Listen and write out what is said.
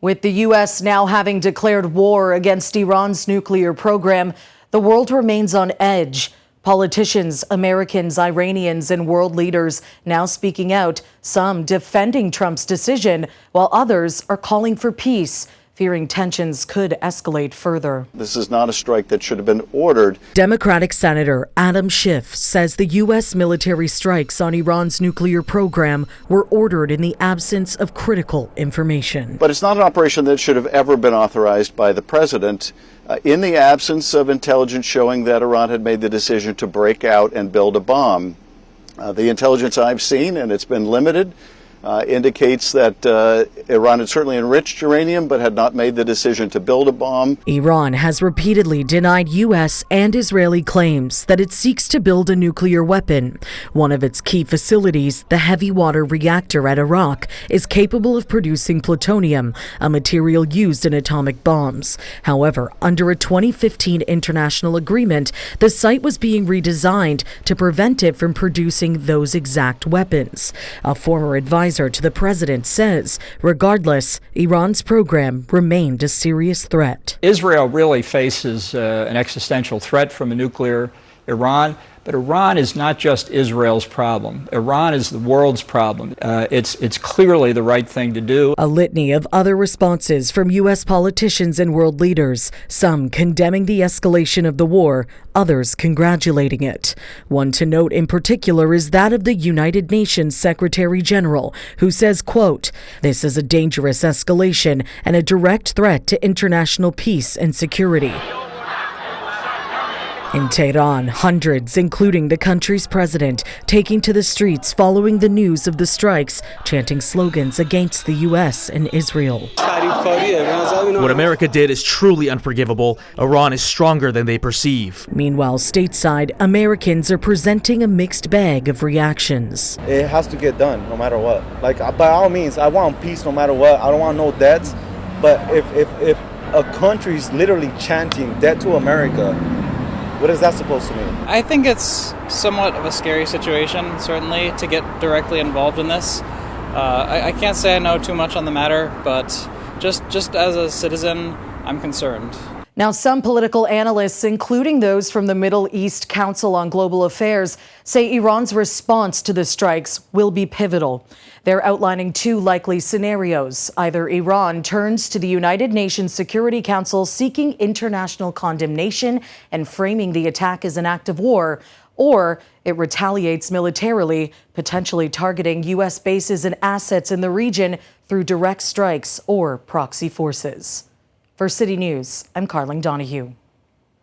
With the U.S. now having declared war against Iran's nuclear program, the world remains on edge. Politicians, Americans, Iranians, and world leaders now speaking out, some defending Trump's decision, while others are calling for peace, fearing tensions could escalate further. This is not a strike that should have been ordered. Democratic Senator Adam Schiff says the U.S. military strikes on Iran's nuclear program were ordered in the absence of critical information. But it's not an operation that should have ever been authorized by the president in the absence of intelligence showing that Iran had made the decision to break out and build a bomb. The intelligence I've seen, and it's been limited, indicates that Iran had certainly enriched uranium but had not made the decision to build a bomb. Iran has repeatedly denied U.S. and Israeli claims that it seeks to build a nuclear weapon. One of its key facilities, the heavy water reactor at Iraq, is capable of producing plutonium, a material used in atomic bombs. However, under a 2015 international agreement, the site was being redesigned to prevent it from producing those exact weapons. A former advisor to the president says, regardless, Iran's program remained a serious threat. Israel really faces an existential threat from a nuclear Iran, but Iran is not just Israel's problem. Iran is the world's problem. It's clearly the right thing to do. A litany of other responses from U.S. politicians and world leaders, some condemning the escalation of the war, others congratulating it. One to note in particular is that of the United Nations Secretary General, who says, quote, "This is a dangerous escalation and a direct threat to international peace and security." In Tehran, hundreds, including the country's president, taking to the streets following the news of the strikes, chanting slogans against the U.S. and Israel. What America did is truly unforgivable. Iran is stronger than they perceive. Meanwhile, stateside, Americans are presenting a mixed bag of reactions. It has to get done no matter what. Like, by all means, I want peace no matter what. I don't want no deaths. But if a country's literally chanting death to America, what is that supposed to mean? I think it's somewhat of a scary situation, certainly, to get directly involved in this. I can't say I know too much on the matter, but just as a citizen, I'm concerned. Now, some political analysts, including those from the Middle East Council on Global Affairs, say Iran's response to the strikes will be pivotal. They're outlining two likely scenarios. Either Iran turns to the United Nations Security Council seeking international condemnation and framing the attack as an act of war, or it retaliates militarily, potentially targeting U.S. bases and assets in the region through direct strikes or proxy forces. For City News, I'm Karling Donoghue.